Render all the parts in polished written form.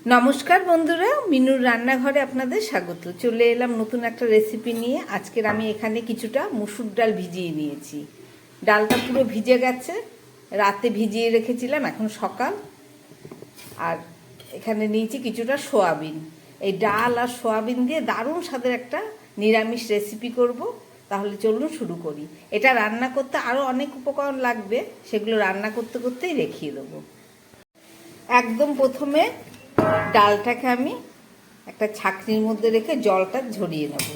নমস্কার বন্ধুরা, মিনুর রান্নাঘরে আপনাদের স্বাগত। চলে এলাম নতুন একটা রেসিপি নিয়ে। আজকের আমি এখানে কিছুটা মুসুর ডাল ভিজিয়ে নিয়েছি। ডালটা পুরো ভিজে গেছে, রাতে ভিজিয়ে রেখেছিলাম, এখন সকাল। আর এখানে নিয়েছি কিছুটা সোয়াবিন। এই ডাল আর সোয়াবিন দিয়ে দারুণ স্বাদের একটা নিরামিষ রেসিপি করব। তাহলে চলুন শুরু করি। এটা রান্না করতে আরও অনেক উপকরণ লাগবে, সেগুলো রান্না করতে করতেই রেখে দেবো। একদম প্রথমে ডালটাকে আমি একটা ছাঁকনির মধ্যে রেখে জলটা ঝরিয়ে নেব।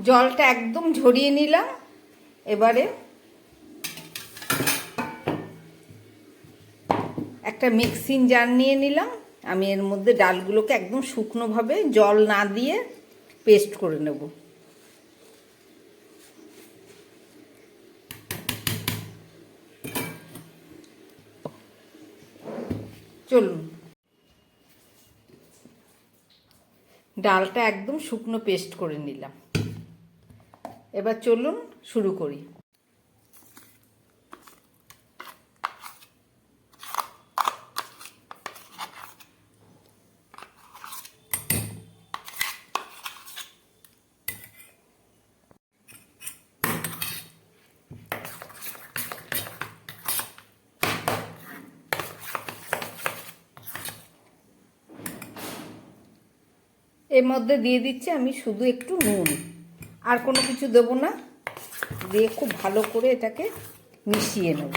জলটা একদম ঝরিয়ে নিলাম। এবারে একটা মিক্সিং জার নিয়ে নিলাম। আমি এর মধ্যে ডালগুলোকে একদম শুকনোভাবে জল না দিয়ে পেস্ট করে নেব। চলুন, ডালটা একদম শুকনো পেস্ট করে নিলাম। এবার চলুন শুরু করি। এর মধ্যে দিয়ে দিচ্ছি আমি শুধু একটু নুন, আর কোনো কিছু দেবো না। দিয়ে খুব ভালো করে এটাকে মিশিয়ে নেব।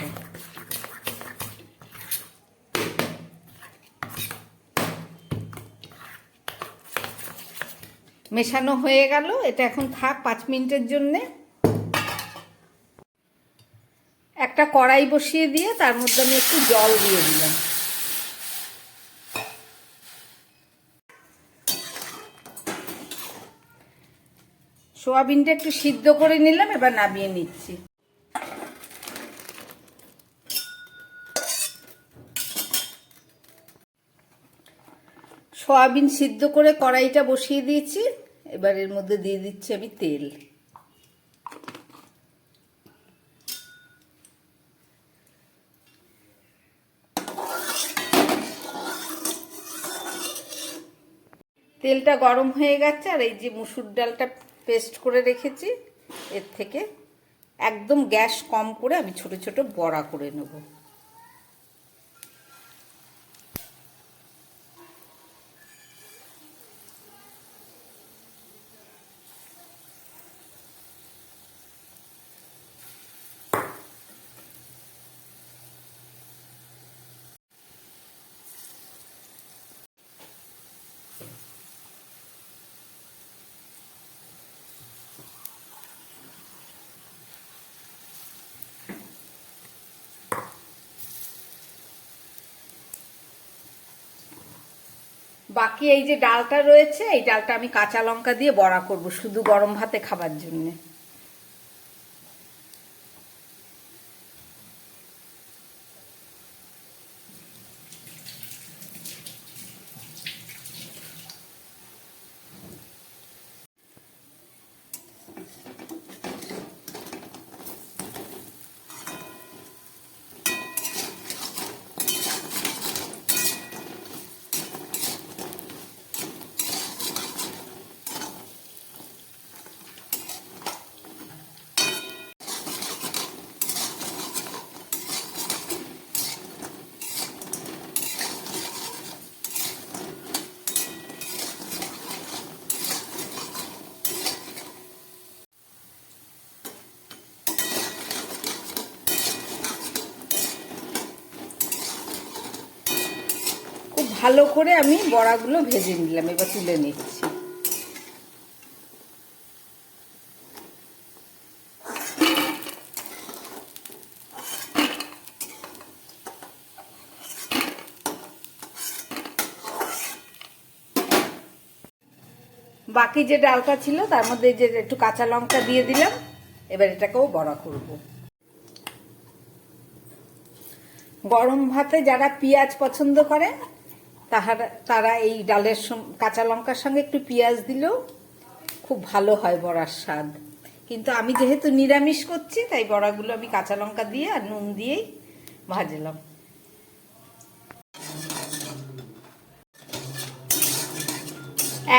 মেশানো হয়ে গেল, এটা এখন থাক 5 মিনিটের জন্যে। একটা কড়াই বসিয়ে দিয়ে তার মধ্যে আমি একটু জল দিয়ে দিলাম। সোয়াবিনটা একটু সিদ্ধ করে নিলাম, এবার নামিয়ে নিচ্ছি। সোয়াবিন সিদ্ধ করে কড়াইটা বসিয়ে দিয়েছি। এবার এর মধ্যে দিয়ে দিচ্ছি আমি তেল। তেলটা গরম হয়ে গেছে, আর এই যে মুসুর ডালটা পেস্ট করে রেখেছি, এর থেকে একদম গ্যাস কম করে আমি ছোট ছোট বড়া করে নেব। বাকি এই যে ডালটা রয়েছে, এই ডালটা আমি কাঁচা লঙ্কা দিয়ে বড়া করব, শুধু গরম ভাতে খাবার জন্য। খুব ভালো করে আমি বড়াগুলো ভেজে নিলাম, এবার তুলে নিচ্ছি। বাকি যে ডালটা ছিল তার মধ্যে যে একটু কাঁচা লঙ্কা দিয়ে দিলাম। এবার এটাকেও বড়া করব। গরম ভাতে যারা পেঁয়াজ পছন্দ করে তারা এই ডালের কাঁচা লঙ্কার সঙ্গে একটু পেঁয়াজ দিলেও খুব ভালো হয় বড়ার স্বাদ। কিন্তু আমি যেহেতু নিরামিষ করছি তাই বড়াগুলো আমি কাঁচা লঙ্কা দিয়ে আর নুন দিয়েই ভাজলাম।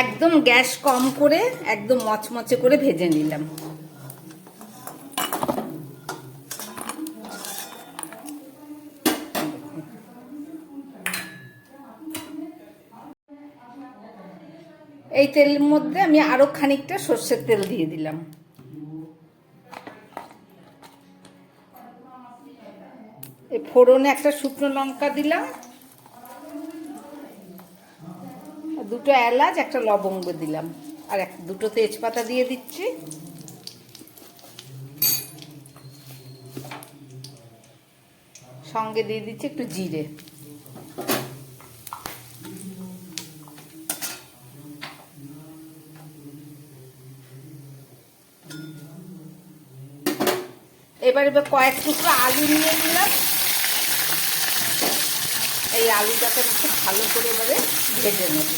একদম গ্যাস কম করে একদম মচমচে করে ভেজে নিলাম। এই তেলের মধ্যে আমি আরো খানিকটা সর্ষের তেল দিয়ে দিলাম। এই ফোড়নে একটা শুকনো লঙ্কা দিলাম, দুটো এলাচ, একটা লবঙ্গ দিলাম, আর দুটো তেজপাতা দিয়ে দিচ্ছি। সঙ্গে দিয়ে দিচ্ছি একটু জিরে। এবার কয়েক টুকরো আলু নিয়ে নিলাম। এই আলুটাকে খুব ভালো করে এবারে ভেজে নেব।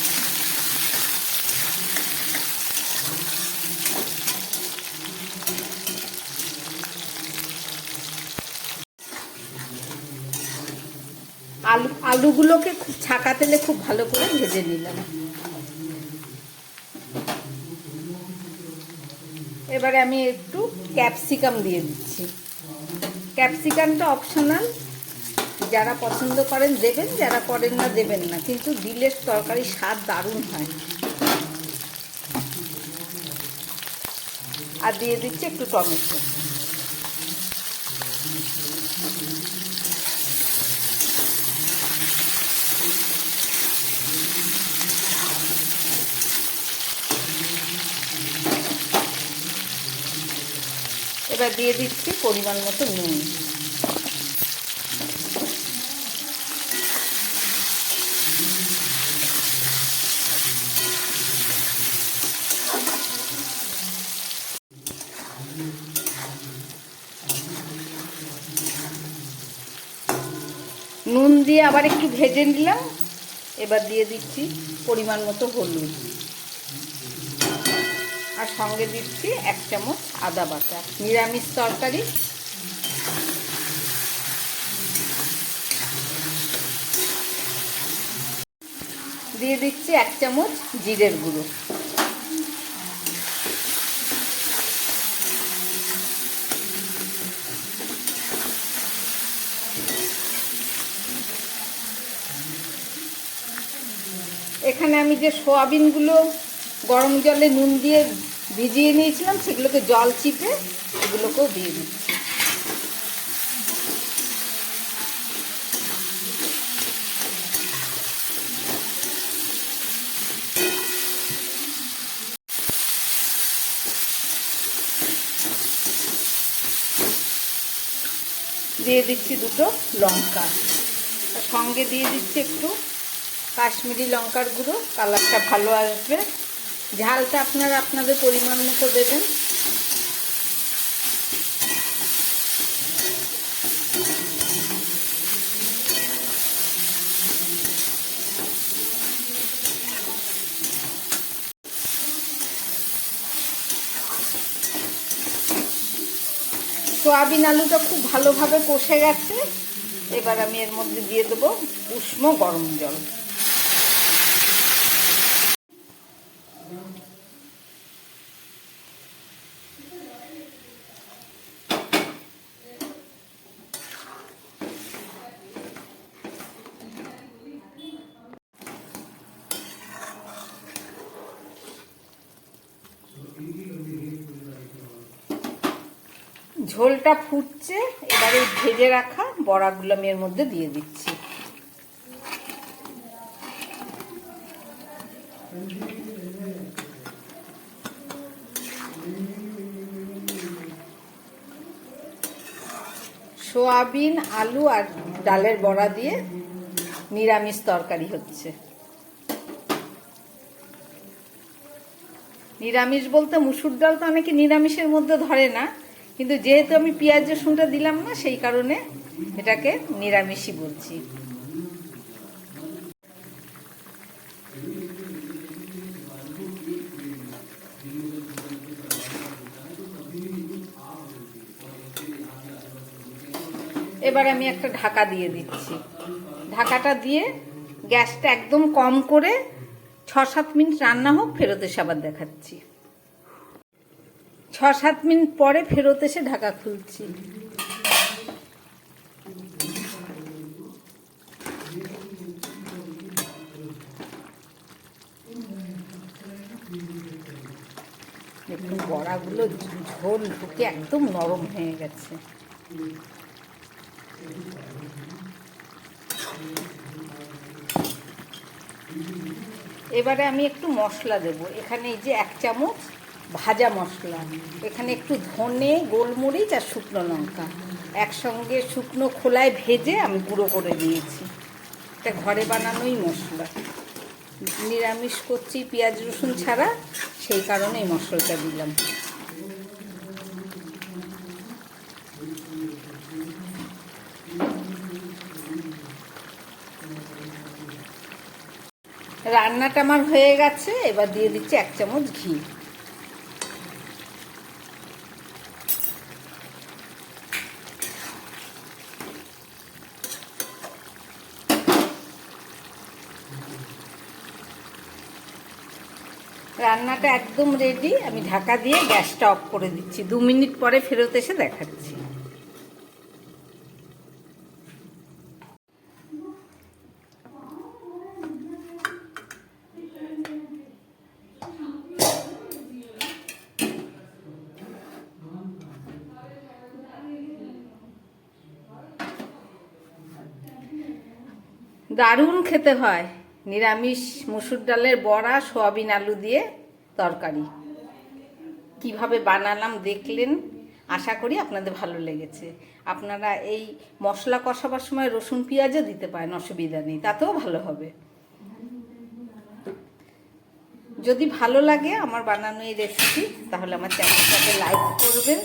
আলুগুলোকে খুব ছাকা তেলে খুব ভালো করে ভেজে নিলাম। এবারে আমি একটু ক্যাপসিকাম দিয়ে দিচ্ছি। ক্যাপসিকামটা অপশনাল, যারা পছন্দ করেন দেবেন, যারা করেন না দেবেন না, কিন্তু দিলে তরকারির স্বাদ দারুণ হয়। আর দিয়ে দিচ্ছি একটু টমেটো। এবার দিয়ে দিচ্ছি পরিমাণ মতো নুন। নুন দিয়ে আবার একটু ভেজে নিলাম। এবার দিয়ে দিচ্ছি পরিমাণ মতো হলুদ, আর সঙ্গে দিচ্ছি 1 চামচ আদা বাটা। নিরামিষ তরকারি। দিয়ে দিচ্ছি 1 চামচ জিরের গুঁড়ো। এখানে আমি যে সোয়াবিনগুলো গরম জলে নুন দিয়ে ভিজিয়ে নিয়েছিলাম সেগুলোকে জল চিপে এগুলোকেও দিয়ে দিচ্ছি। দিয়ে দিচ্ছি দুটো লঙ্কা, সঙ্গে দিয়ে দিচ্ছি একটু কাশ্মীরি লঙ্কার গুঁড়ো, কালারটা ভালো আসবে। ঝালটা আপনারা আপনাদের পরিমাণ মতো দেবেন। সোয়াবিন আলুটা খুব ভালোভাবে কষে গেছে। এবার আমি এর মধ্যে দিয়ে দেবো উষ্ণ গরম জল। ঝোলটা ফুটছে, এবারে ভেজে রাখা বড়াগুলো আমি এর মধ্যে দিয়ে দিচ্ছি। সোয়াবিন, আলু আর ডালের বড়া দিয়ে নিরামিষ তরকারি হচ্ছে। নিরামিষ বলতে মুসুর ডাল তো অনেকে নিরামিষের মধ্যে ধরে না, কিন্তু যেহেতু আমি পেঁয়াজ রসুনটা দিলাম না সেই কারণে এটাকে নিরামিষই বলছি। এবার আমি একটা ঢাকা দিয়ে দিচ্ছি। ঢাকাটা দিয়ে গ্যাসটা একদম কম করে 6-7 মিনিট রান্না হোক, ফেরত এসে আবার দেখাচ্ছি। 6-7 মিনিট পরে ফেরত এসে ঢাকা খুলছি। দেখুন বড়াগুলো ঝোল ঢুকে একদম নরম হয়ে গেছে। এবারে আমি একটু মশলা দেব। এখানে এই যে 1 চামচ ভাজা মশলা, এখানে একটু ধনে, গোলমরিচ আর শুকনো লঙ্কা একসঙ্গে শুকনো খোলায় ভেজে আমি গুঁড়ো করে নিয়েছি। এটা ঘরে বানানোই মশলা। নিরামিষ করছি পেঁয়াজ রসুন ছাড়া, সেই কারণে এই মশলাটা দিলাম। রান্নাটা আমার হয়ে গেছে। এবার দিয়ে দিচ্ছি 1 চামচ ঘি। রান্নাটা একদম রেডি। আমি ঢাকা দিয়ে গ্যাসটা অফ করে দিচ্ছি। 2 মিনিট পরে ফেরত এসে দেখাচ্ছি। দারুণ খেতে হয় নিরামিষ মসুর ডালের বড়া, সয়াবিন আলু দিয়ে তরকারি। কিভাবে বানালাম দেখলেন, আশা করি আপনাদের ভালো লেগেছে। আপনারা এই মশলা কষাবার সময় রসুন পেঁয়াজও দিতে পারেন, অসুবিধা নেই, তাতেও ভালো হবে। যদি ভালো লাগে আমার বানানো এই রেসিপি, তাহলে আমার চ্যানেলটাকে লাইক করবেন,